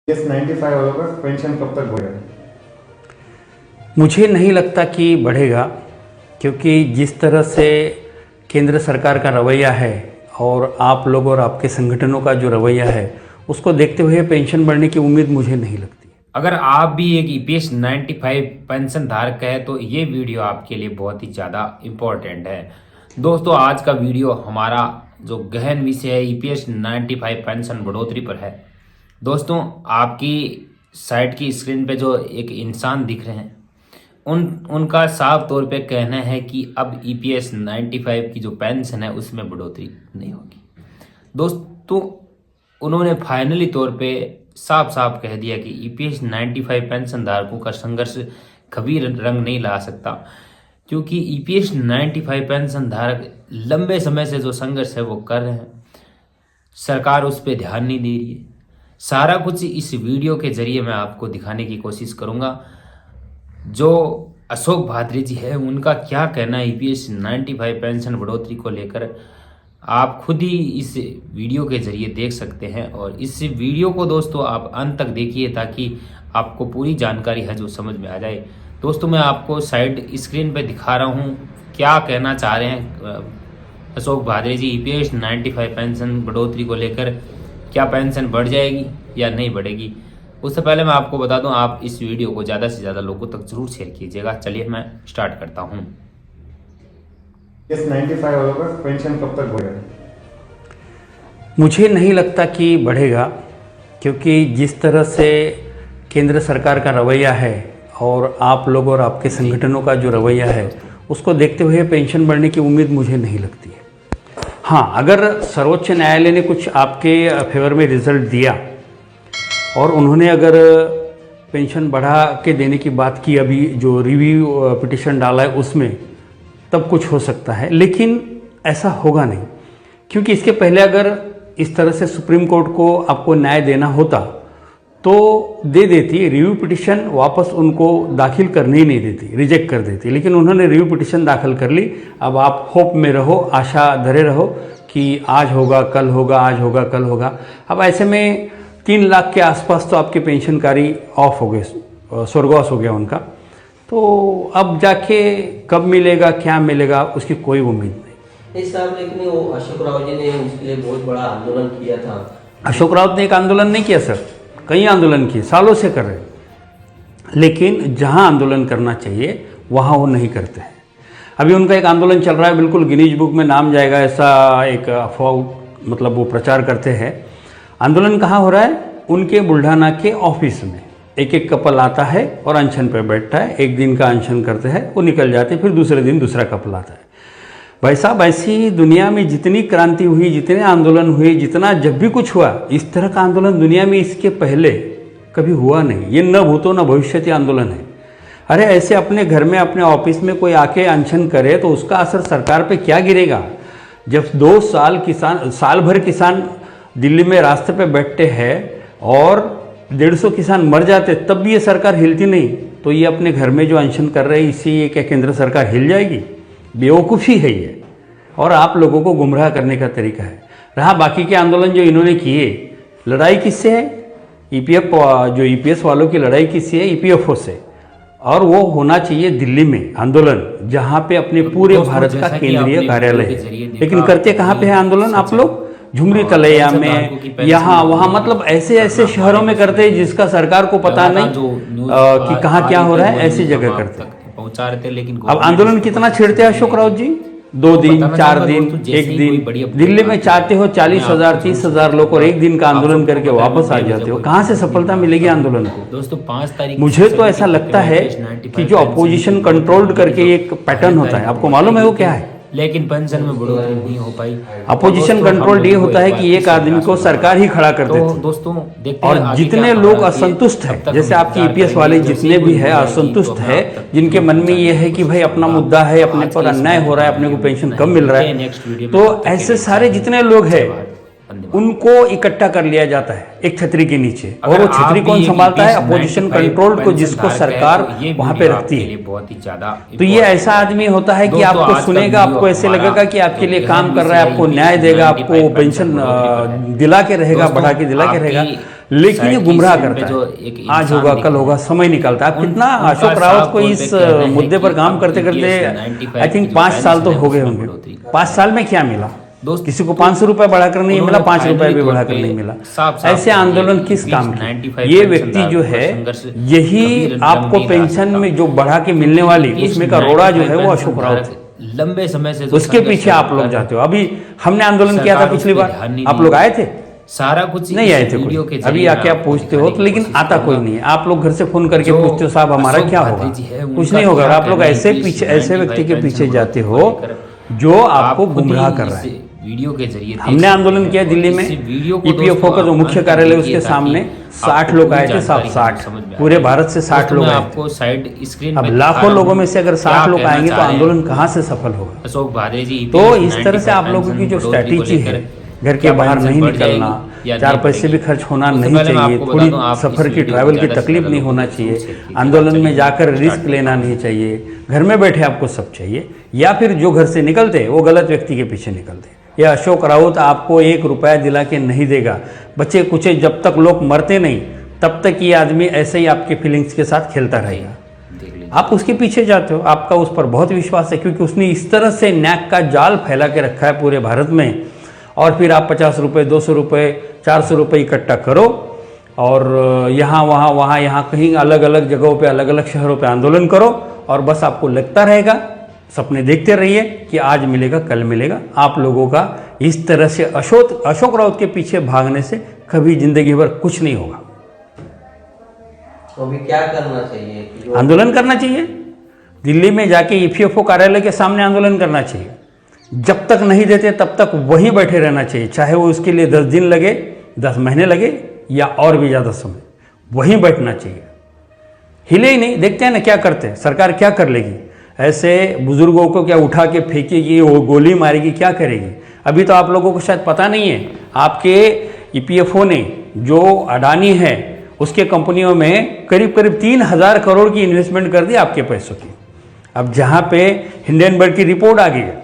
इस 95 वालों का पेंशन कब तक बढ़ेगा? मुझे नहीं लगता कि बढ़ेगा, क्योंकि जिस तरह से केंद्र सरकार का रवैया है और आप लोग और आपके संगठनों का जो रवैया है उसको देखते हुए पेंशन बढ़ने की उम्मीद मुझे नहीं लगती। अगर आप भी एक ईपीएस 95 पेंशन धारक है तो ये वीडियो आपके लिए बहुत ही ज़्यादा इम्पोर्टेंट है। दोस्तों, आज का वीडियो हमारा जो गहन विषय है ईपीएस 95 पेंशन बढ़ोतरी पर है। दोस्तों, आपकी साइट की स्क्रीन पे जो एक इंसान दिख रहे हैं उनका साफ तौर पे कहना है कि अब ईपीएस 95 की जो पेंशन है उसमें बढ़ोतरी नहीं होगी। दोस्तों, उन्होंने फाइनली तौर पे साफ साफ कह दिया कि ईपीएस 95 पेंशन धारकों का संघर्ष कभी रंग नहीं ला सकता, क्योंकि ईपीएस 95 पेंशन धारक लंबे समय से जो संघर्ष है वो कर रहे हैं। सरकार उस पर ध्यान नहीं दे रही है। सारा कुछ इस वीडियो के जरिए मैं आपको दिखाने की कोशिश करूंगा। जो अशोक भाद्रे जी है उनका क्या कहना है ईपीएस 95 पेंशन बढ़ोतरी को लेकर, आप खुद ही इस वीडियो के जरिए देख सकते हैं। और इस वीडियो को दोस्तों आप अंत तक देखिए ताकि आपको पूरी जानकारी है जो समझ में आ जाए। दोस्तों, मैं आपको साइड स्क्रीन पे दिखा रहा हूँ क्या कहना चाह रहे हैं अशोक भाद्रे जी ईपीएस 95 पेंशन बढ़ोतरी को लेकर। क्या पेंशन बढ़ जाएगी या नहीं बढ़ेगी? उससे पहले मैं आपको बता दूं, आप इस वीडियो को ज़्यादा से ज़्यादा लोगों तक जरूर शेयर कीजिएगा। चलिए मैं स्टार्ट करता हूं। इस 95 वालों का पेंशन कब तक बढ़ेगा? मुझे नहीं लगता कि बढ़ेगा, क्योंकि जिस तरह से केंद्र सरकार का रवैया है और आप लोग और आपके संगठनों का जो रवैया है उसको देखते हुए पेंशन बढ़ने की उम्मीद मुझे नहीं लगती है। हाँ, अगर सर्वोच्च न्यायालय ने कुछ आपके फेवर में रिजल्ट दिया और उन्होंने अगर पेंशन बढ़ा के देने की बात की, अभी जो रिव्यू पिटिशन डाला है उसमें, तब कुछ हो सकता है, लेकिन ऐसा होगा नहीं। क्योंकि इसके पहले अगर इस तरह से सुप्रीम कोर्ट को आपको न्याय देना होता तो दे देती, रिव्यू पिटिशन वापस उनको दाखिल करने ही नहीं देती, रिजेक्ट कर देती। लेकिन उन्होंने रिव्यू पिटिशन दाखिल कर ली। अब आप होप में रहो, आशा धरे रहो कि आज होगा कल होगा, आज होगा कल होगा। अब ऐसे में 3 लाख के आसपास तो आपके पेंशनकारी ऑफ हो गए, स्वर्गवास हो गया उनका। तो अब जाके कब मिलेगा, क्या मिलेगा, उसकी कोई उम्मीद नहीं। नहीं साहब, लेकिन वो अशोक राव जी ने उसके लिए बहुत बड़ा आंदोलन किया था। अशोक रावत ने एक आंदोलन नहीं किया सर, कई आंदोलन किए, सालों से कर रहे हैं, लेकिन जहां आंदोलन करना चाहिए वहां वो नहीं करते हैं। अभी उनका एक आंदोलन चल रहा है, बिल्कुल गिनीज बुक में नाम जाएगा, ऐसा एक अफवाह मतलब वो प्रचार करते हैं। आंदोलन कहाँ हो रहा है? उनके बुल्ढाना के ऑफिस में एक एक कपल आता है और अनशन पे बैठता है। एक दिन का अनशन करते हैं, वो निकल जाते हैं, फिर दूसरे दिन दूसरा कपल आता है। भाई साहब, ऐसी दुनिया में जितनी क्रांति हुई, जितने आंदोलन हुए, जितना जब भी कुछ हुआ, इस तरह का आंदोलन दुनिया में इसके पहले कभी हुआ नहीं। ये न भूतो न भविष्यति आंदोलन है। अरे ऐसे अपने घर में, अपने ऑफिस में कोई आके अनशन करे तो उसका असर सरकार पे क्या गिरेगा? जब 2 साल किसान, साल भर किसान दिल्ली में रास्ते पे बैठते हैं और 150 किसान मर जाते, तब भी ये सरकार हिलती नहीं, तो ये अपने घर में जो अनशन कर रहे हैं, इसी ये क्या केंद्र सरकार हिल जाएगी? बेवकूफ़ी है ये, और आप लोगों को गुमराह करने का तरीका है। रहा बाकी के आंदोलन जो इन्होंने किए, लड़ाई किससे है? ईपीएफ, जो ईपीएस वालों की लड़ाई किससे है? ईपीएफओ से। और वो होना चाहिए दिल्ली में आंदोलन, जहाँ पे अपने पूरे भारत का केंद्रीय कार्यालय है। लेकिन करते कहाँ पे है आंदोलन आप लोग? झुमरी तलैया में, यहाँ वहाँ, मतलब ऐसे ऐसे शहरों में करते हैं जिसका सरकार को पता नहीं कि कहाँ क्या हो रहा है, ऐसी जगह करते हैं, पहुंचा रहे थे। लेकिन अब आंदोलन कितना छेड़ते हैं अशोक राव जी? 2 दिन, 4 दिन, 1 दिन। दिल्ली में चाहते हो 40,000 30,000 लोग और एक दिन का आंदोलन करके वापस आ जाते हो। कहाँ से सफलता मिलेगी आंदोलन को? दोस्तों, 5 तारीख मुझे तो ऐसा लगता है कि जो अपोजिशन कंट्रोल्ड करके एक पैटर्न होता है, आपको मालूम है वो क्या है? लेकिन पेंशन में बढ़ोतरी नहीं हो पाई। अपोजिशन कंट्रोल ये होता है कि एक आदमी को सरकार ही खड़ा कर देती है। दोस्तों, देखते और हैं आगे जितने क्या लोग होगा। असंतुष्ट तब है, तक जैसे हम आपके इंतजार ईपीएस वाले करेंगे। जितने भी है असंतुष्ट है, जिनके मन में ये है कि भाई अपना मुद्दा है, अपने पर अन्याय हो रहा है, अपने को पेंशन कम मिल रहा है, तो ऐसे सारे जितने लोग हैं उनको इकट्ठा कर लिया जाता है एक छतरी के नीचे। और वो छतरी कौन संभालता है? अपोजिशन कंट्रोल को, जिसको सरकार वहां पे रखती है। बहुत ही ज्यादा तो ये ऐसा आदमी होता है कि आपको सुनेगा, आपको ऐसे लगेगा कि आपके लिए काम कर रहा है, आपको न्याय देगा, आपको पेंशन दिला के रहेगा, बढ़ा के दिला के रहेगा। लेकिन साइड ये की गुमराह स्क्रीन पे करता जो है। एक आज इंसान होगा दिख कल रहा होगा, है। समय निकलता है। कितना उनका अशोक रावत को साफ इस तौर पे कहना है मुद्दे पर कि काम अब करते करते EPS 95 आई थिंक की जो 5 साल तो पेंशन है, हो गए उसमें होंगे। बढ़ोतरी कर 5 साल में क्या मिला? दोस्त किसी को तो 500 रुपए बढ़ाकर नहीं मिला, उन्होंने 5 रुपए फाइनली भी तौर बढ़ाकर पे नहीं मिला। साफ ऐसे कह आंदोलन दिया किस कि काम 95 की? ये व्यक्ति पेंशनधारकों जो का है संघर्ष यही कभी रंग आपको नहीं ला पेंशन सकता। में जो बढ़ा के मिलने वाली उसमें का रोड़ा जो है वो अशोक रावत है। लंबे समय से जो उसके संघर्ष पीछे आप लोग कर जाते हो। अभी हमने आंदोलन किया था सरकार उस पिछली पे बार, ध्यान नहीं आप दी। लोग आए थे? सारा कुछ नहीं इस आए थे वीडियो कोई। के अभी जरिए आके मैं आप आपको पूछते हो दिखाने तो, की लेकिन कोशिश आता कोई करूंगा। नहीं है। आप लोग घर से फोन करके जो पूछते हो साहब हमारा अशोक क्या भाद्रे होगा? जी है, कुछ उनका नहीं होगा। क्या आप लोग कहना है ऐसे कि पीछे, 95 ऐसे व्यक्ति के पीछे पेंशन जाते बढ़ोतरी हो को लेकर जो आप आपको खुद गुमराह ही कर रहा इस है। वीडियो के जरिए देख हमने सकते आंदोलन हैं किया और दिल्ली में, इस वीडियो को ईपीएफओ दोस्तों का जो आप मुख्य अंत तक कार्यालय देखिए उसके ताकि सामने आपको 60 लोग पूरी आए थे। जानकारी साहब समझ में 60 आए। पूरे भारत से 60 दोस्तों, लोग मैं आए थे। आपको साइड स्क्रीन अब पे लाखों दिखा लोगों रहा में से अगर हूं, 60 क्या लोग कहना आएंगे तो चाह रहे हैं आंदोलन कहाँ से सफल होगा? अशोक भाद्रे जी तो EPS इस तरह से 95 आप लोगों की जो पेंशन बढ़ोतरी को स्ट्रैटेजी है, लेकर घर के क्या बाहर पेंशन नहीं बढ़ निकलना, जाएगी या 4 नहीं पैसे भी बढ़ेगी? खर्च होना उससे नहीं पहले मैं चाहिए, आपको थोड़ी बता दूं, आप इस सफ़र की वीडियो को ट्रैवल की ज़्यादा से तकलीफ ज़्यादा नहीं लोगों होना तक चाहिए, शेयर कीजिए। आंदोलन चलिए, में जाकर स्टार्ट रिस्क करता लेना हूं। नहीं चाहिए, घर में बैठे आपको सब चाहिए। या फिर जो घर से निकलते वो गलत व्यक्ति के पीछे निकलते। यह अशोक रावत आपको 1 रुपया दिला के नहीं देगा। बच्चे कुछ जब तक लोग मरते नहीं तब तक ये आदमी ऐसे ही आपके फीलिंग्स के साथ खेलता रहेगा। देख लीजिए। आप उसके पीछे जाते हो, आपका उस पर बहुत विश्वास है क्योंकि उसने इस तरह से न्याक का जाल फैला के रखा है पूरे भारत में। और फिर आप 50 रुपये, 200 रुपये, 400 रुपये इकट्ठा करो और यहाँ वहाँ यहाँ कहीं अलग अलग जगहों पे, अलग अलग शहरों पे आंदोलन करो और बस आपको लगता रहेगा, सपने देखते रहिए कि आज मिलेगा कल मिलेगा। आप लोगों का इस तरह से अशोक रावत के पीछे भागने से कभी जिंदगी भर कुछ नहीं होगा। तो अभी क्या करना चाहिए कि जो आंदोलन करना चाहिए, दिल्ली में जाके ईपीएफओ कार्यालय के सामने आंदोलन करना चाहिए। जब तक नहीं देते तब तक वहीं बैठे रहना चाहिए, चाहे वो उसके लिए 10 दिन लगे, 10 महीने लगे या और भी ज़्यादा समय, वहीं बैठना चाहिए। हिले ही नहीं, देखते हैं ना क्या करते हैं, सरकार क्या कर लेगी? ऐसे बुजुर्गों को क्या उठा के फेंकेगी, वो गोली मारेगी, क्या करेगी? अभी तो आप लोगों को शायद पता नहीं है, आपके ईपीएफओ ने जो अडानी है उसके कंपनियों में करीब करीब 3000 करोड़ की इन्वेस्टमेंट कर दी आपके पैसों की। अब जहाँ पे हिंडनबर्ग की रिपोर्ट आ गई है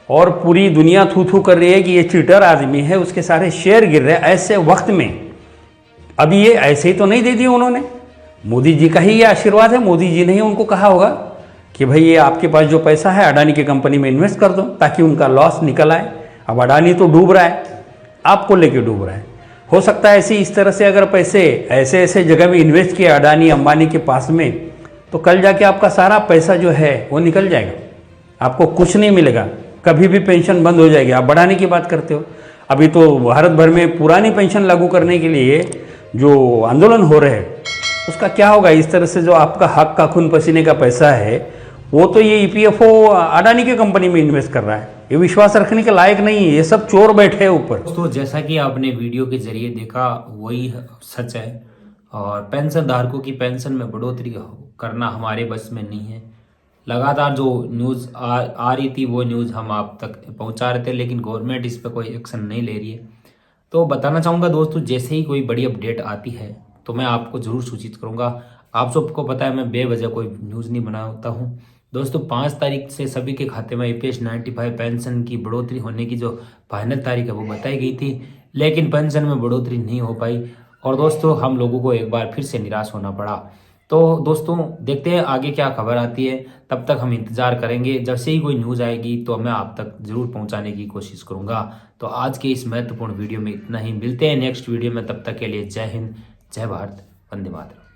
और पूरी दुनिया थू थू कर रही है कि ये चीटर आदमी है, उसके सारे शेयर गिर रहे हैं, ऐसे वक्त में अभी ये ऐसे ही तो नहीं दे दिए उन्होंने। मोदी जी का ही ये आशीर्वाद है, मोदी जी ने ही उनको कहा होगा कि भाई ये आपके पास जो पैसा है अडानी की कंपनी में इन्वेस्ट कर दो ताकि उनका लॉस निकल आए। अब अडानी तो डूब रहा है, आपको लेके डूब रहा है। हो सकता है ऐसे इस तरह से अगर पैसे ऐसे ऐसे जगह में इन्वेस्ट किए अडानी अंबानी के पास में, तो कल जाके आपका सारा पैसा जो है वो निकल जाएगा, आपको कुछ नहीं मिलेगा, कभी भी पेंशन बंद हो जाएगी। आप बढ़ाने की बात करते हो, अभी तो भारत भर में पुरानी पेंशन लागू करने के लिए जो आंदोलन हो रहे हैं उसका क्या होगा? इस तरह से जो आपका हक का खून पसीने का पैसा है वो तो ये ईपीएफओ अडानी की कंपनी में इन्वेस्ट कर रहा है। ये विश्वास रखने के लायक नहीं है, ये सब चोर बैठे हैं ऊपर। दोस्तों, जैसा कि आपने वीडियो के जरिए देखा वही सच है और पेंशन धारकों की पेंशन में बढ़ोतरी करना हमारे बस में नहीं है। लगातार जो न्यूज़ आ रही थी वो न्यूज़ हम आप तक पहुंचा रहे थे, लेकिन गवर्नमेंट इस पर कोई एक्शन नहीं ले रही है। तो बताना चाहूँगा दोस्तों, जैसे ही कोई बड़ी अपडेट आती है तो मैं आपको ज़रूर सूचित करूँगा। आप सबको पता है मैं बेवजह कोई न्यूज़ नहीं बनाता हूँ। दोस्तों, 5 तारीख से सभी के खाते में EPS 95 पेंशन की बढ़ोतरी होने की जो फाइनल तारीख है वो बताई गई थी, लेकिन पेंशन में बढ़ोतरी नहीं हो पाई और दोस्तों हम लोगों को एक बार फिर से निराश होना पड़ा। तो दोस्तों देखते हैं आगे क्या खबर आती है, तब तक हम इंतज़ार करेंगे। जब से ही कोई न्यूज़ आएगी तो मैं आप तक ज़रूर पहुंचाने की कोशिश करूंगा। तो आज के इस महत्वपूर्ण वीडियो में इतना ही, मिलते हैं नेक्स्ट वीडियो में, तब तक के लिए जय हिंद, जय भारत, वंदे मातरम।